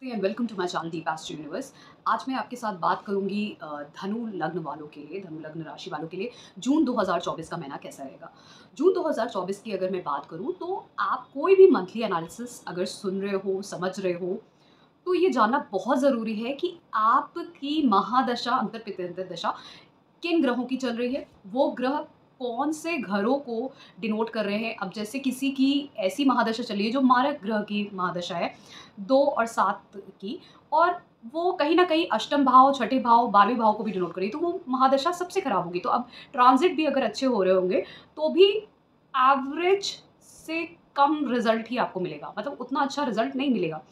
And welcome to my channel the past universe. आज मैं आपके साथ बात करूंगी धनु लग्न वालों के लिए, धनु लग्न राशि वालों के लिए जून 2024 का महीना कैसा रहेगा। जून 2024 की अगर मैं बात करूं तो आप कोई भी मंथली एनालिसिस अगर सुन रहे हो, समझ रहे हो, तो ये जानना बहुत ज़रूरी है कि आपकी महादशा, अंतर दशा किन ग्रहों की चल रही है, वो ग्रह कौन से घरों को डिनोट कर रहे हैं। अब जैसे किसी की ऐसी महादशा चली है जो मारक ग्रह की महादशा है, 2 और 7 की, और वो कहीं न कहीं अष्टम भाव, छठे भाव, 12वें भाव को भी डिनोट कर रही है, तो वो महादशा सबसे खराब होगी। तो अब ट्रांज़िट भी अगर अच्छे हो रहे होंगे, तो भी एवरेज से कम रिज़ल्ट ही आपको मिलेगा, मतलब उतना अच्छा रिज़ल्ट नहीं मिलेगा।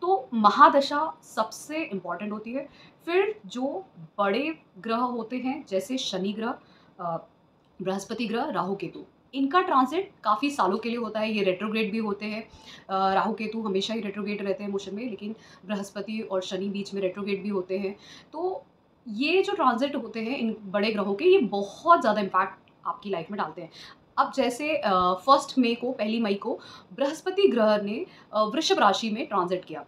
तो महादशा सबसे इम्पॉर्टेंट होती है। फिर जो बड़े ग्रह होते हैं जैसे शनि ग्रह, बृहस्पति ग्रह, राहु केतु, इनका ट्रांजिट काफ़ी सालों के लिए होता है। ये रेट्रोग्रेड भी होते हैं। राहु केतु हमेशा ही रेट्रोग्रेड रहते हैं मोशन में, लेकिन बृहस्पति और शनि बीच में रेट्रोग्रेड भी होते हैं। तो ये जो ट्रांजिट होते हैं इन बड़े ग्रहों के, ये बहुत ज़्यादा इम्पैक्ट आपकी लाइफ में डालते हैं। अब जैसे 1 मई को, 1 मई को बृहस्पति ग्रह ने वृषभ राशि में ट्रांजिट किया।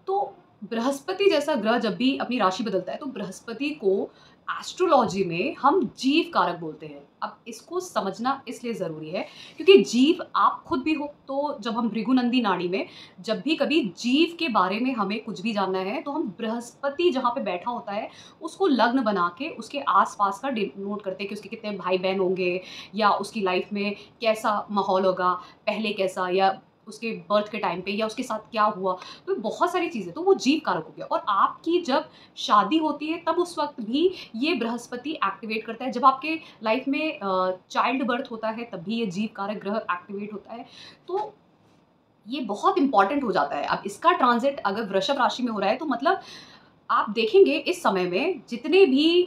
तो बृहस्पति जैसा ग्रह जब भी अपनी राशि बदलता है, तो बृहस्पति को एस्ट्रोलॉजी में हम जीव कारक बोलते हैं। अब इसको समझना इसलिए ज़रूरी है क्योंकि जीव आप खुद भी हो। तो जब हम भृगुनंदी नाड़ी में जब भी कभी जीव के बारे में हमें कुछ भी जानना है, तो हम बृहस्पति जहाँ पे बैठा होता है उसको लग्न बना के उसके आस-पास का डिनोट करते हैं कि उसके कितने भाई-बहन होंगे, या उसकी लाइफ में कैसा माहौल होगा, पहले कैसा, या उसके बर्थ के टाइम पे, या उसके साथ क्या हुआ। तो बहुत सारी चीज़ें, तो वो जीव कारक हो गया। और आपकी जब शादी होती है तब उस वक्त भी ये बृहस्पति एक्टिवेट करता है। जब आपके लाइफ में चाइल्ड बर्थ होता है तब भी ये जीव कारक ग्रह एक्टिवेट होता है। तो ये बहुत इंपॉर्टेंट हो जाता है। अब इसका ट्रांजिट अगर वृषभ राशि में हो रहा है, तो मतलब आप देखेंगे इस समय में जितने भी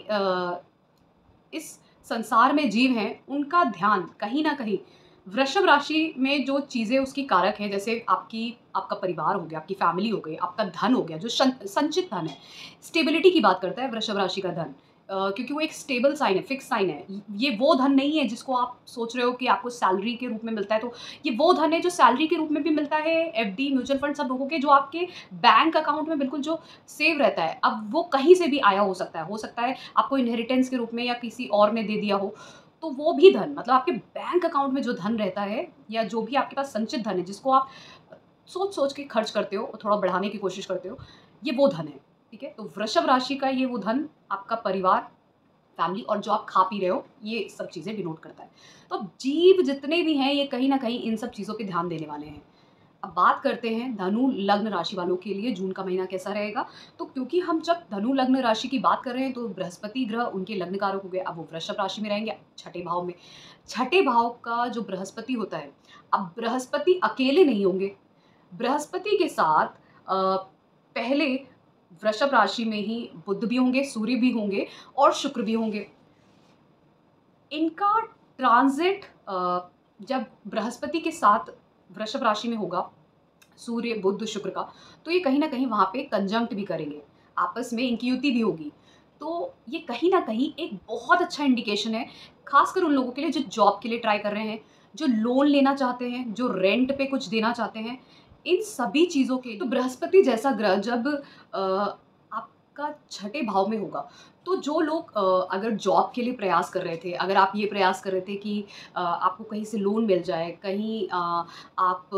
इस संसार में जीव हैं, उनका ध्यान कहीं न कहीं वृषभ राशि में जो चीज़ें उसकी कारक हैं, जैसे आपका परिवार हो गया, आपकी फैमिली हो गई, आपका धन हो गया, जो संचित धन है, स्टेबिलिटी की बात करता है वृषभ राशि का धन। क्योंकि वो एक स्टेबल साइन है, फिक्स साइन है। ये वो धन नहीं है जिसको आप सोच रहे हो कि आपको सैलरी के रूप में मिलता है। तो ये वो धन है जो सैलरी के रूप में भी मिलता है, एफडी, म्यूचुअल फंड सब लोगों के, जो आपके बैंक अकाउंट में बिल्कुल जो सेव रहता है। अब वो कहीं से भी आया हो सकता है आपको इनहेरिटेंस के रूप में या किसी और ने दे दिया हो। तो वो भी धन, मतलब आपके बैंक अकाउंट में जो धन रहता है, या जो भी आपके पास संचित धन है जिसको आप सोच-सोच के खर्च करते हो और थोड़ा बढ़ाने की कोशिश करते हो, ये वो धन है, ठीक है? तो वृषभ राशि का ये वो धन आपका परिवार, फैमिली और जो आप खा पी रहे हो, ये सब चीज़ें डिनोट करता है। तो अब जीव जितने भी हैं, ये कहीं न कहीं इन सब चीज़ों पे ध्यान देने वाले हैं। अब बात करते हैं धनु लग्न राशि वालों के लिए जून का महीना कैसा रहेगा। तो क्योंकि हम जब धनु लग्न राशि की बात कर रहे हैं, तो बृहस्पति ग्रह उनके लग्न कारक हो गए। अब वो वृषभ राशि में रहेंगे, छठे भाव में। छठे भाव का जो बृहस्पति होता है, अब बृहस्पति अकेले नहीं होंगे। बृहस्पति के साथ पहले वृषभ राशि में ही बुध भी होंगे, सूर्य भी होंगे और शुक्र भी होंगे। इनका ट्रांजिट जब बृहस्पति के साथ वृषभ राशि में होगा, सूर्य, बुध, शुक्र का, तो ये कहीं न कहीं वहाँ पे कंजंक्ट भी करेंगे, आपस में इनकी युति भी होगी। तो ये कहीं न कहीं एक बहुत अच्छा इंडिकेशन है, ख़ासकर उन लोगों के लिए जो जॉब के लिए ट्राई कर रहे हैं, जो लोन लेना चाहते हैं, जो रेंट पे कुछ देना चाहते हैं, इन सभी चीज़ों के। तो बृहस्पति जैसा ग्रह जब आपका छठे भाव में होगा, तो जो लोग अगर जॉब के लिए प्रयास कर रहे थे, अगर आप ये प्रयास कर रहे थे कि आपको कहीं से लोन मिल जाए, कहीं आप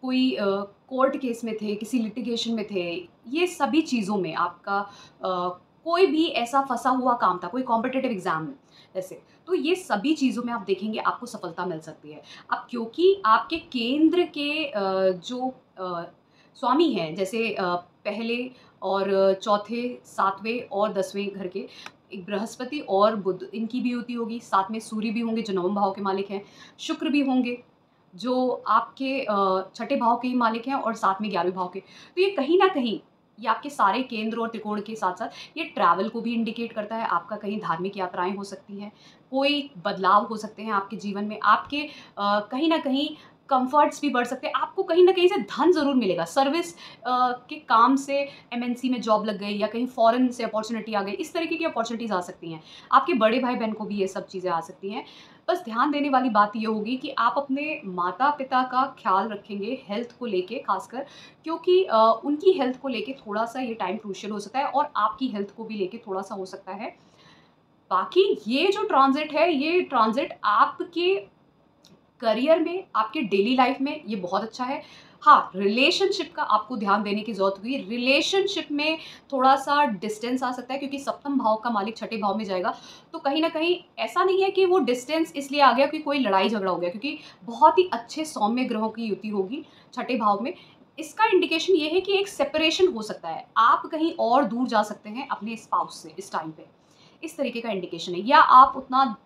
कोई कोर्ट केस में थे, किसी लिटिगेशन में थे, ये सभी चीज़ों में आपका कोई भी ऐसा फँसा हुआ काम था, कोई कॉम्पिटिटिव एग्ज़ाम में ऐसे, तो ये सभी चीज़ों में आप देखेंगे आपको सफलता मिल सकती है। अब क्योंकि आपके केंद्र के जो स्वामी हैं, जैसे पहले और चौथे, 7वें और 10वें घर के, एक बृहस्पति और बुध, इनकी भी युति होगी, साथ में सूर्य भी होंगे जो नवम भाव के मालिक हैं, शुक्र भी होंगे जो आपके छठे भाव के ही मालिक हैं, और साथ में 11वें भाव के। तो ये कहीं न कहीं ये आपके सारे केंद्र और त्रिकोण के साथ-साथ ये ट्रैवल को भी इंडिकेट करता है। आपका कहीं धार्मिक यात्राएँ हो सकती हैं, कोई बदलाव हो सकते हैं आपके जीवन में, आपके कहीं न कहीं कम्फर्ट्स भी बढ़ सकते हैं, आपको कहीं न कहीं से धन ज़रूर मिलेगा। सर्विस के काम से एमएनसी में जॉब लग गई, या कहीं फ़ॉरेन से अपॉर्च्युनिटी आ गई, इस तरीके की अपॉर्च्युनिटीज़ आ सकती हैं। आपके बड़े भाई-बहन को भी ये सब चीज़ें आ सकती हैं। बस ध्यान देने वाली बात ये होगी कि आप अपने माता-पिता का ख़्याल रखेंगे हेल्थ को लेके ख़ासकर, क्योंकि उनकी हेल्थ को लेके थोड़ा-सा ये टाइम क्रूशियल हो सकता है और आपकी हेल्थ को भी लेके थोड़ा-सा हो सकता है। बाकी ये जो ट्रांज़िट है, ये ट्रांज़िट आपके करियर में, आपके डेली लाइफ में ये बहुत अच्छा है। हाँ, रिलेशनशिप का आपको ध्यान देने की ज़रूरत होगी। रिलेशनशिप में थोड़ा-सा डिस्टेंस आ सकता है क्योंकि सप्तम भाव का मालिक छठे भाव में जाएगा। तो कहीं न कहीं ऐसा नहीं है कि वो डिस्टेंस इसलिए आ गया कि कोई लड़ाई-झगड़ा हो गया, क्योंकि बहुत ही अच्छे सौम्य ग्रहों की युति होगी छठे भाव में। इसका इंडिकेशन ये है कि एक सेपरेशन हो सकता है। आप कहीं और दूर जा सकते हैं अपने स्पाउस से इस टाइम पे। इस तरीके का इंडिकेशन है, या आप उतना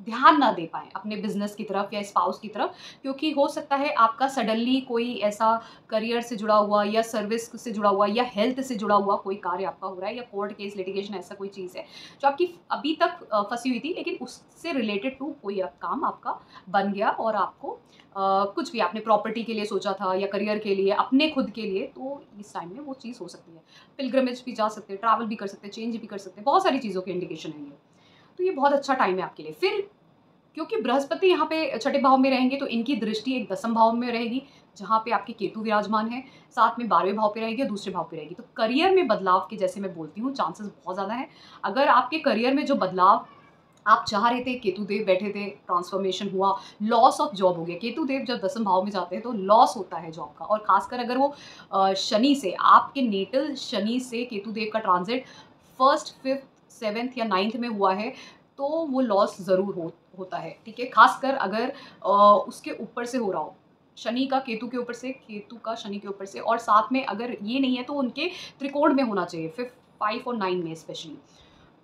ध्यान ना दे पाएँ अपने बिज़नेस की तरफ या स्पाउस की तरफ, क्योंकि हो सकता है आपका सडनली कोई ऐसा करियर से जुड़ा हुआ या सर्विस से जुड़ा हुआ या हेल्थ से जुड़ा हुआ कोई कार्य आपका हो रहा है, या कोर्ट केस लिटिगेशन ऐसा कोई चीज़ है जो आपकी अभी तक फँसी हुई थी, लेकिन उससे रिलेटेड टू कोई काम आपका बन गया और आपको कुछ भी आपने प्रॉपर्टी के लिए सोचा था या करियर के लिए, अपने खुद के लिए, तो इस टाइम में वो चीज़ हो सकती है। पिलग्रिमेज भी जा सकते हैं, ट्रैवल भी कर सकते हैं, चेंज भी कर सकते हैं, बहुत सारी चीज़ों के इंडिकेशन है ये। तो ये बहुत अच्छा टाइम है आपके लिए। फिर क्योंकि बृहस्पति यहाँ पे छठे भाव में रहेंगे तो इनकी दृष्टि एक दसम भाव में रहेगी, जहाँ पे आपके केतु विराजमान है, साथ में 12वें भाव पे रहेगी और दूसरे भाव पे रहेगी। तो करियर में बदलाव के, जैसे मैं बोलती हूँ, चांसेस बहुत ज़्यादा हैं। अगर आपके करियर में जो बदलाव आप चाह रहे थे, केतु देव बैठे थे, ट्रांसफॉर्मेशन हुआ, लॉस ऑफ जॉब हो गया। केतु देव जब दसम भाव में जाते हैं तो लॉस होता है जॉब का, और खासकर अगर वो शनि से, आपके नेटल शनि से केतु देव का ट्रांजिट 1st, 5th, 7th या 9th में हुआ है, तो वो लॉस ज़रूर होता है, ठीक है? खासकर अगर उसके ऊपर से हो रहा हो, शनि का केतु के ऊपर से, केतु का शनि के ऊपर से, और साथ में अगर ये नहीं है तो उनके त्रिकोण में होना चाहिए, 5 और 9 में स्पेशली।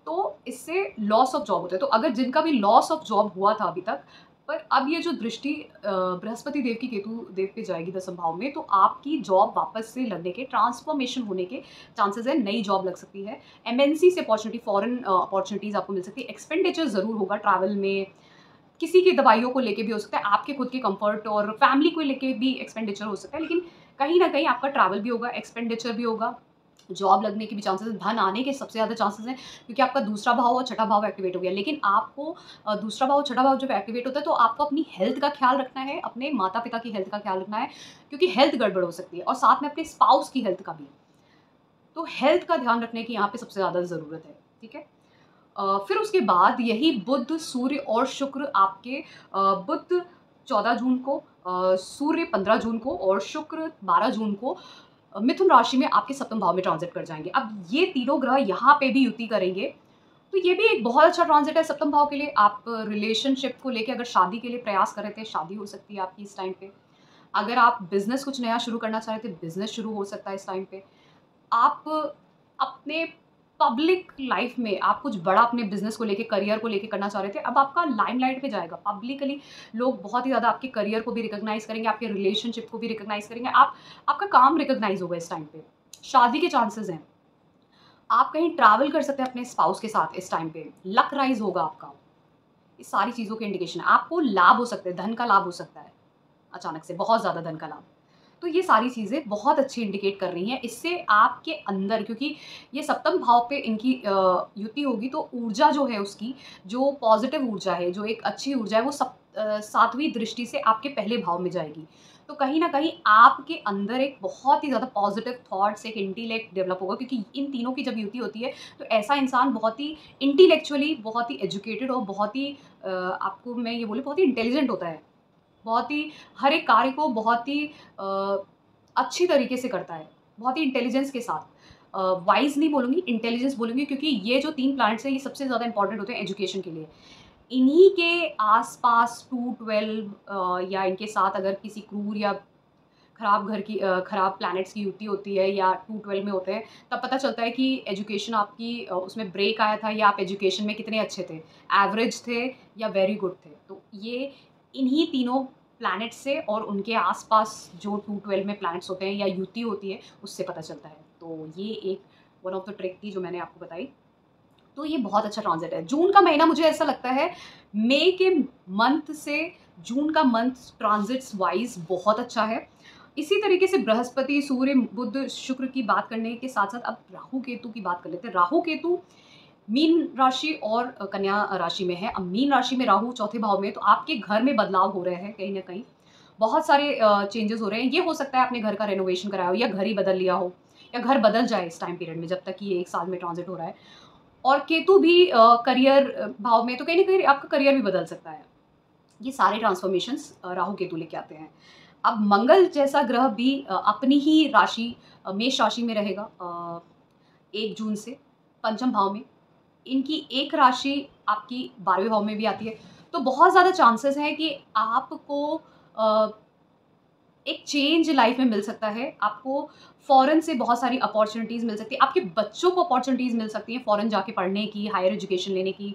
तो इससे लॉस ऑफ जॉब होता है। तो अगर जिनका भी लॉस ऑफ जॉब हुआ था अभी तक, पर अब ये जो दृष्टि बृहस्पति देव की केतु देव पे जाएगी दसम भाव में, तो आपकी जॉब वापस से लगने के, ट्रांसफॉर्मेशन होने के चांसेस है, नई जॉब लग सकती है, एमएनसी से अपॉर्चुनिटी, फॉरेन अपॉर्चुनिटीज़ आपको मिल सकती है, एक्सपेंडिचर ज़रूर होगा ट्रैवल में, किसी की दवाइयों को लेके भी हो सकता है, आपके खुद के कंफर्ट और फैमिली को लेके भी एक्सपेंडिचर हो सकता है, लेकिन कहीं न कहीं आपका ट्रैवल भी होगा, एक्सपेंडिचर भी होगा, जॉब लगने के भी चांसेस हैं, धन आने के सबसे ज़्यादा चांसेस हैं, क्योंकि आपका दूसरा भाव और छठा भाव एक्टिवेट हो गया। लेकिन आपको दूसरा भाव और छठा भाव जब एक्टिवेट होता है तो आपको अपनी हेल्थ का ख्याल रखना है, अपने माता-पिता की हेल्थ का ख्याल रखना है, क्योंकि हेल्थ गड़बड़ हो सकती है, और साथ में अपने स्पाउस की हेल्थ का भी। तो हेल्थ का ध्यान रखने की यहाँ पे सबसे ज़्यादा ज़रूरत है, ठीक है? फिर उसके बाद यही बुध, सूर्य और शुक्र आपके बुध 14 जून को, सूर्य 15 जून को और शुक्र 12 जून को मिथुन राशि में आपके सप्तम भाव में ट्रांजिट कर जाएंगे। अब ये तीनों ग्रह यहाँ पे भी युति करेंगे, तो ये भी एक बहुत अच्छा ट्रांजिट है सप्तम भाव के लिए। आप रिलेशनशिप को लेके अगर शादी के लिए प्रयास कर रहे थे, शादी हो सकती है आपकी इस टाइम पे। अगर आप बिजनेस कुछ नया शुरू करना चाह रहे थे, बिजनेस शुरू हो सकता है इस टाइम पे। आप अपने पब्लिक लाइफ में आप कुछ बड़ा अपने बिजनेस को लेके, करियर को लेके करना चाह रहे थे, अब आपका लाइमलाइट पे जाएगा। पब्लिकली लोग बहुत ही ज़्यादा आपके करियर को भी रिकॉग्नाइज़ करेंगे, आपके रिलेशनशिप को भी रिकॉग्नाइज़ करेंगे। आपका काम रिकॉग्नाइज़ होगा इस टाइम पे। शादी के चांसेस हैं। आप कहीं ट्रैवल कर सकते हैं अपने स्पाउस के साथ इस टाइम पे। लक राइज़ होगा आपका। ये सारी चीज़ों के इंडिकेशन है। आपको लाभ हो सकते हैं, धन का लाभ हो सकता है अचानक से, बहुत ज़्यादा धन का लाभ। तो ये सारी चीज़ें बहुत अच्छी इंडिकेट कर रही हैं। इससे आपके अंदर, क्योंकि ये सप्तम भाव पे इनकी युति होगी, तो ऊर्जा जो है उसकी, जो पॉज़िटिव ऊर्जा है, जो एक अच्छी ऊर्जा है, वो 7वीं दृष्टि से आपके पहले भाव में जाएगी। तो कहीं न कहीं आपके अंदर एक बहुत ही ज़्यादा पॉज़िटिव थॉट्स, एक इंटेलेक्ट डेवलप होगा, क्योंकि इन तीनों की जब युति होती है, तो ऐसा इंसान बहुत ही इंटेलेक्चुअली बहुत ही एजुकेटेड और बहुत ही आपको मैं ये बोलूँ, बहुत ही इंटेलिजेंट होता है। बहुत ही हर एक कार्य को बहुत ही अच्छी तरीके से करता है, बहुत ही इंटेलिजेंस के साथ। वाइज़ नहीं बोलूँगी, इंटेलिजेंस बोलूँगी, क्योंकि ये जो 3 प्लैनेट्स हैं, ये सबसे ज़्यादा इंपॉर्टेंट होते हैं एजुकेशन के लिए। इन्हीं के आस-पास 2-12 या इनके साथ अगर किसी क्रूर या खराब प्लैनेट्स की युति होती है या 2-12 में होते हैं, तब पता चलता है कि एजुकेशन आपकी उसमें ब्रेक आया था, या आप एजुकेशन में कितने अच्छे थे, एवरेज थे या वेरी गुड थे। तो ये इन्हीं तीनों प्लैनेट से और उनके आस-पास जो 2-12 में प्लैनेट्स होते हैं या युति होती है, उससे पता चलता है। तो ये एक वन ऑफ द ट्रिक थी जो मैंने आपको बताई। तो ये बहुत अच्छा ट्रांज़िट है। जून का महीना मुझे ऐसा लगता है, मई के मंथ से जून का मंथ ट्रांज़िट्स वाइज़ बहुत अच्छा है। इसी तरीके से बृहस्पति, सूर्य, बुध, शुक्र की बात करने के साथ-साथ अब राहु-केतु की बात कर लेते हैं। राहु-केतु मीन राशि और कन्या राशि में है। अब मीन राशि में राहु चौथे भाव में, तो आपके घर में बदलाव हो रहे हैं कहीं न कहीं। बहुत सारे चेंजेज़ हो रहे हैं। ये हो सकता है आपने घर का रेनोवेशन कराया हो या घर ही बदल लिया हो या घर बदल जाए इस टाइम पीरियड में जब तक ये 1 साल में ट्रांज़िट हो रहा है। और केतु भी करियर भाव में, तो कहीं न कहीं आपका करियर भी बदल सकता है। ये सारे ट्रांसफॉर्मेशंस राहु केतु लेके आते हैं। अब मंगल जैसा ग्रह भी अपनी ही राशि मेष राशि में रहेगा 1 जून से पंचम भाव में। इनकी एक राशि आपकी 12वें भाव में भी आती है। तो बहुत ज़्यादा चांसेस हैं कि आपको अ, एक चेंज लाइफ में मिल सकता है। आपको फ़ॉरेन से बहुत सारी अपॉर्च्युनिटीज़ मिल सकती है। आपके बच्चों को अपॉर्च्युनिटीज़ मिल सकती हैं फ़ॉरेन जाके पढ़ने की, हायर एजुकेशन लेने की,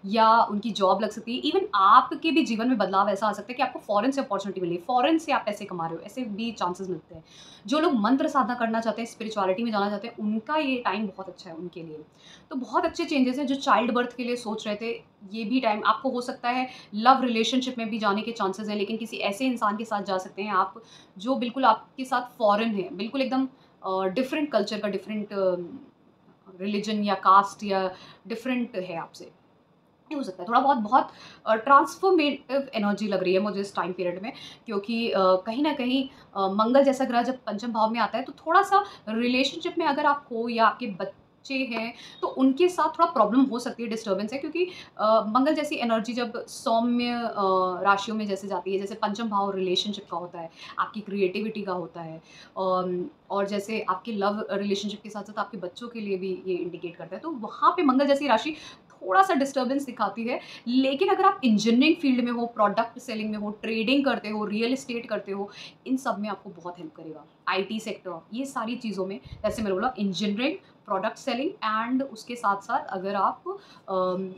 या उनकी जॉब लग सकती है। इवन आपके भी जीवन में बदलाव ऐसा आ सकता है कि आपको फ़ॉरेन से अपॉर्च्युनिटी मिली, फ़ॉरेन से आप पैसे कमा रहे हो, ऐसे भी चांसेस मिलते हैं। जो लोग मंत्र साधना करना चाहते हैं, स्पिरिचुअलिटी में जाना चाहते हैं, उनका ये टाइम बहुत अच्छा है उनके लिए। तो बहुत अच्छे चेंजेज़ हैं। जो चाइल्ड बर्थ के लिए सोच रहे थे, ये भी टाइम आपको हो सकता है। लव रिलेशनशिप में भी जाने के चांसेस हैं, लेकिन किसी ऐसे इंसान के साथ जा सकते हैं आप जो बिल्कुल आपके साथ फॉरेन है, बिल्कुल एकदम डिफरेंट कल्चर का, डिफरेंट रिलीजन या कास्ट या डिफरेंट है आपसे। ये हो सकता है थोड़ा बहुत बहुत ट्रांसफॉर्मेटिव एनर्जी लग रही है मुझे इस टाइम पीरियड में, क्योंकि कहीं न कहीं मंगल जैसा ग्रह जब पंचम भाव में आता है तो थोड़ा-सा रिलेशनशिप में अगर आप हो या आपके बच्चे हैं, तो उनके साथ थोड़ा प्रॉब्लम हो सकती है, डिस्टर्बेंस है, क्योंकि मंगल जैसी एनर्जी जब सौम्य राशियों में जैसे जाती है, जैसे पंचम भाव रिलेशनशिप का होता है, आपकी क्रिएटिविटी का होता है, और जैसे आपके लव रिलेशनशिप के साथ-साथ आपके बच्चों के लिए भी ये इंडिकेट करता है, तो वहाँ पे मंगल जैसी राशि थोड़ा-सा डिस्टर्बेंस दिखाती है। लेकिन अगर आप इंजीनियरिंग फील्ड में हो, प्रोडक्ट सेलिंग में हो, ट्रेडिंग करते हो, रियल एस्टेट करते हो, इन सब में आपको बहुत हेल्प करेगा। आईटी सेक्टर, ये सारी चीज़ों में, जैसे मैंने बोला इंजीनियरिंग, प्रोडक्ट सेलिंग, एंड उसके साथ-साथ अगर आप अम,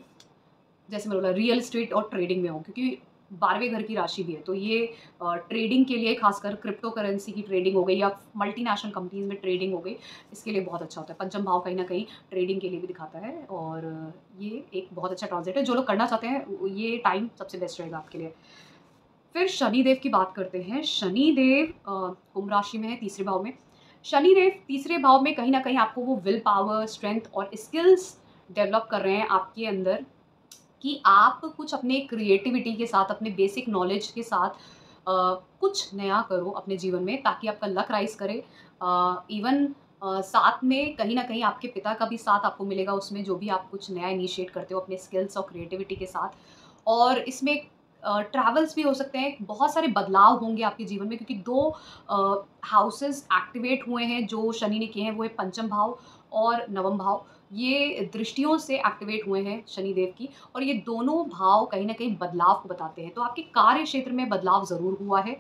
जैसे मैंने बोला रियल एस्टेट और ट्रेडिंग में हो, क्योंकि 12वें घर की राशि भी है, तो ये ट्रेडिंग के लिए, खासकर क्रिप्टो करेंसी की ट्रेडिंग हो गई या मल्टीनेशनल कंपनीज़ में ट्रेडिंग हो गई, इसके लिए बहुत अच्छा होता है। पंचम भाव कहीं न कहीं ट्रेडिंग के लिए भी दिखाता है, और ये एक बहुत अच्छा ट्रांज़िट है। जो लोग करना चाहते हैं, ये टाइम सबसे बेस्ट रहेगा आपके लिए। फिर शनिदेव की बात करते हैं। शनिदेव कुंभ राशि में है, तीसरे भाव में। शनिदेव तीसरे भाव में कहीं न कहीं आपको वो विल पावर, स्ट्रेंथ और स्किल्स डेवलप कर रहे हैं आपके अंदर, कि आप कुछ अपने क्रिएटिविटी के साथ, अपने बेसिक नॉलेज के साथ कुछ नया करो अपने जीवन में, ताकि आपका लक राइज़ करे। इवन साथ में कहीं न कहीं आपके पिता का भी साथ आपको मिलेगा उसमें, जो भी आप कुछ नया इनिशिएट करते हो अपने स्किल्स और क्रिएटिविटी के साथ। और इसमें ट्रैवल्स भी हो सकते हैं, बहुत सारे बदलाव होंगे आपके जीवन में, क्योंकि 2 हाउसेज़ एक्टिवेट हुए हैं जो शनि ने किए हैं, वो है पंचम भाव और नवम भाव। ये दृष्टियों से एक्टिवेट हुए हैं शनिदेव की, और ये दोनों भाव कहीं न कहीं बदलाव को बताते हैं। तो आपके कार्य क्षेत्र में बदलाव ज़रूर हुआ है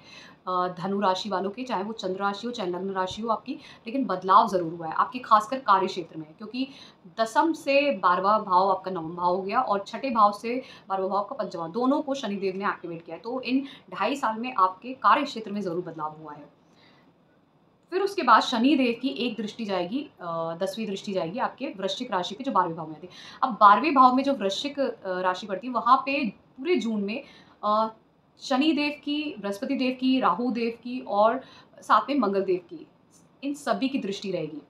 धनु राशि वालों के, चाहे वो चंद्र राशि हो, चाहे लग्न राशि हो आपकी, लेकिन बदलाव ज़रूर हुआ है आपके खासकर कार्य क्षेत्र में, क्योंकि दसम से 12वां भाव आपका नवम भाव हो गया, और छठे भाव से 12वां भाव आपका पंचम भाव, दोनों को शनिदेव ने एक्टिवेट किया है। तो इन 2.5 साल में आपके कार्य क्षेत्र में ज़रूर बदलाव हुआ है। फिर उसके बाद शनिदेव की एक दृष्टि जाएगी, 10वीं दृष्टि जाएगी आपके वृश्चिक राशि पे, जो 12वें भाव में आती है। अब 12वें भाव में जो वृश्चिक राशि पड़ती है, वहाँ पे पूरे जून में अ, शनिदेव की, बृहस्पति देव की, राहु देव की और साथ में मंगल देव की, इन सभी की दृष्टि रहेगी।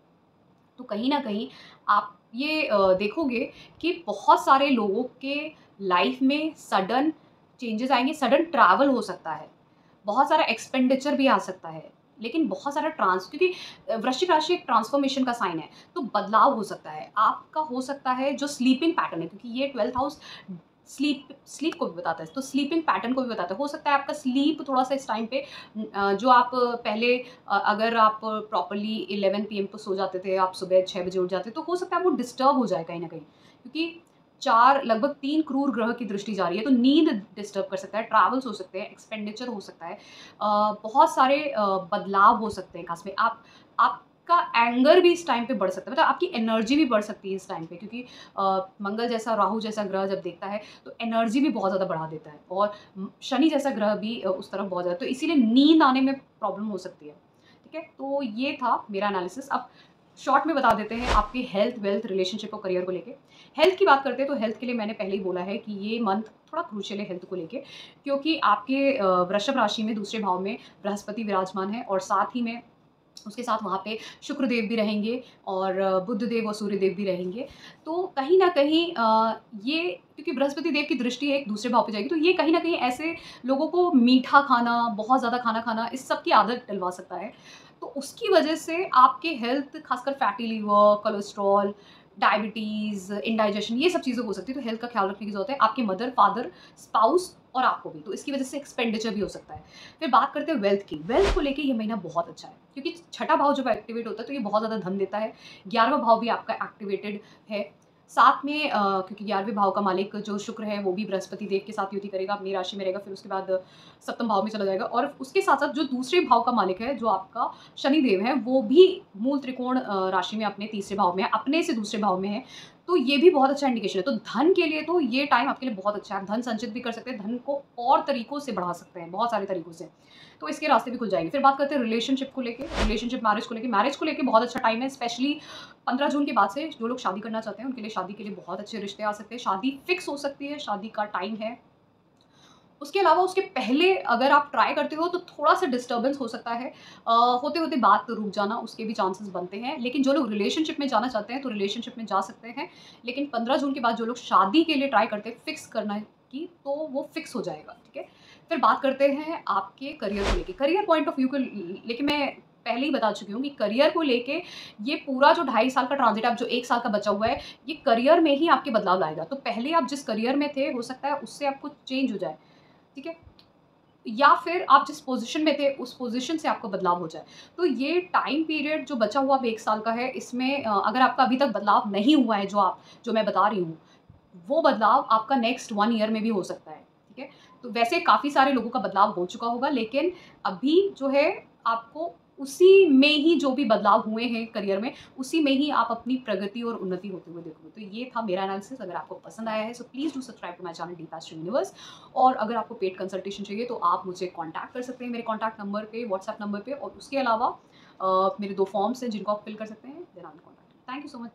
तो कहीं न कहीं आप ये देखोगे कि बहुत सारे लोगों के लाइफ में सडन चेंजेज़ आएँगे, सडन ट्रैवल हो सकता है, बहुत सारा एक्सपेंडिचर भी आ सकता है, लेकिन बहुत सारा क्योंकि वृश्चिक राशि एक ट्रांसफॉर्मेशन का साइन है, तो बदलाव हो सकता है। आपका हो सकता है जो स्लीपिंग पैटर्न है, क्योंकि ये 12th हाउस स्लीप स्लीप को भी बताता है, तो स्लीपिंग पैटर्न को भी बताता है। हो सकता है आपका स्लीप थोड़ा-सा इस टाइम पे जो आप पहले अगर आप प्रॉपर्ली 11 पीएम को सो जाते थे, आप सुबह 6 बजे उठ जाते, तो हो सकता है वो डिस्टर्ब हो जाए कहीं न कहीं। क्योंकि 4 लगभग 3 क्रूर ग्रह की दृष्टि जा रही है, तो नींद डिस्टर्ब कर सकता है, ट्रैवल्स हो सकते हैं, एक्सपेंडिचर हो सकता है। बहुत सारे बदलाव हो सकते हैं खास में। आपका एंगर भी इस टाइम पे बढ़ सकता है, मतलब आपकी एनर्जी भी बढ़ सकती है इस टाइम पे, क्योंकि मंगल जैसा, राहु जैसा ग्रह जब देखता है, तो एनर्जी भी बहुत ज़्यादा बढ़ा देता है, और शनि जैसा ग्रह भी उस तरफ बहुत ज़्यादा, तो इसीलिए नींद आने में प्रॉब्लम हो सकती है। ठीक है? तो ये था मेरा एनालिसिस। अब शॉर्ट में बता देते हैं आपके हेल्थ, वेल्थ, रिलेशनशिप और करियर को लेके। हेल्थ की बात करते हैं, तो हेल्थ के लिए मैंने पहले ही बोला है कि ये मंथ थोड़ा क्रूशियल है हेल्थ को लेके, क्योंकि आपके वृषभ राशि में दूसरे भाव में बृहस्पति विराजमान है, और साथ ही में उसके साथ वहाँ पे शुक्रदेव भी रहेंगे और बुध देव और सूर्य देव भी रहेंगे। तो कहीं न कहीं ये क्योंकि बृहस्पति देव की दृष्टि एक दूसरे भाव पे जाएगी, तो ये कहीं न कहीं ऐसे लोगों को मीठा खाना, बहुत ज़्यादा खाना खाना, इस सब की आदत डलवा सकता है। तो उसकी वजह से आपके हेल्थ, खासकर fatty liver, cholesterol, diabetes, indigestion, ये सब चीज़ें हो सकती है। तो हेल्थ का ख़्याल रखने की ज़रूरत है, आपके मदर, फादर, स्पाउस और आपको भी। तो इसकी वजह से एक्सपेंडिचर भी हो सकता है। फिर बात करते हैं वेल्थ की। वेल्थ को लेके ये महीना बहुत अच्छा है, क्योंकि छठा भाव जब एक्टिवेट होता है तो ये बहुत ज़्यादा धन देता है। 11वां भाव भी आपका एक्टिवेटेड है। साथ में क्योंकि 11वें भाव का मालिक जो शुक्र है वो भी बृहस्पति देव के साथ युति करेगा, अपनी राशि में रहेगा, फिर उसके बाद सप्तम भाव में चला जाएगा। और उसके साथ-साथ जो दूसरे भाव का मालिक है, जो आपका शनि देव है, वो भी मूल त्रिकोण राशि में अपने तीसरे भाव में है, अपने से दूसरे भाव में है। तो ये भी बहुत अच्छा इंडिकेशन है। तो धन के लिए तो ये टाइम आपके लिए बहुत अच्छा है। आप धन संचित भी कर सकते हैं, धन को और तरीकों से बढ़ा सकते हैं, बहुत सारे तरीकों से। तो इसके रास्ते भी खुल जाएँगे। फिर बात करते हैं रिलेशनशिप को लेके, रिलेशनशिप, मैरिज को लेके। मैरिज को लेके बहुत अच्छा टाइम है, स्पेशली 15 जून के बाद से जो लोग शादी करना चाहते हैं, उनके लिए शादी के लिए बहुत अच्छे रिश्ते आ सकते हैं। शादी फिक्स हो सकती है, शादी का टाइम है। उसके अलावा उसके पहले अगर आप ट्राई करते हो तो थोड़ा-सा डिस्टर्बेंस हो सकता है। होते-होते बात रुक जाना, उसके भी चांसेस बनते हैं। लेकिन जो लोग रिलेशनशिप में जाना चाहते हैं, तो रिलेशनशिप में जा सकते हैं। लेकिन 15 जून के बाद जो लोग शादी के लिए ट्राई करते हैं फिक्स करना की, तो वो फिक्स हो जाएगा, ठीक है? फिर बात करते हैं आपके करियर को लेके। करियर पॉइंट ऑफ व्यू को लेके मैं पहले ही बता चुकी हूँ कि करियर को लेके ये पूरा जो 2.5 साल का ट्रांज़िट है, अब जो 1 साल का बचा हुआ है, ये करियर में ही आपके बदलाव लाएगा। तो पहले आप जिस करियर में थे, हो सकता है उससे आपको चेंज हो जाए। ठीक है? या फिर आप जिस पोज़ीशन में थे, उस पोज़ीशन से आपको बदलाव हो जाए। तो ये टाइम पीरियड जो बचा हुआ अब 1 साल का है, इसमें अगर आपका अभी तक बदलाव नहीं हुआ है, जो मैं बता रही हूँ, वो बदलाव आपका नेक्स्ट 1 ईयर में भी हो सकता है, ठीक है? तो वैसे काफ़ी सारे लोगों का बदलाव हो चुका होगा, लेकिन अभी जो है आपको उसी में ही जो भी बदलाव हुए हैं करियर में, उसी में ही आप अपनी प्रगति और उन्नति होते हुए देखोगे। तो ये था मेरा एनालिसिस। अगर आपको पसंद आया है, so please do subscribe to my channel the past universe. और अगर आपको पेड कंसल्टेशन चाहिए तो आप मुझे कॉन्टैक्ट कर सकते हैं मेरे कॉन्टैक्ट नंबर पे, व्हाट्सएप नंबर पे। और उसके अलावा मेरे 2 फॉर्म्स हैं जिनको आप फिल कर सकते हैं। Then I will contact you. Thank you so much.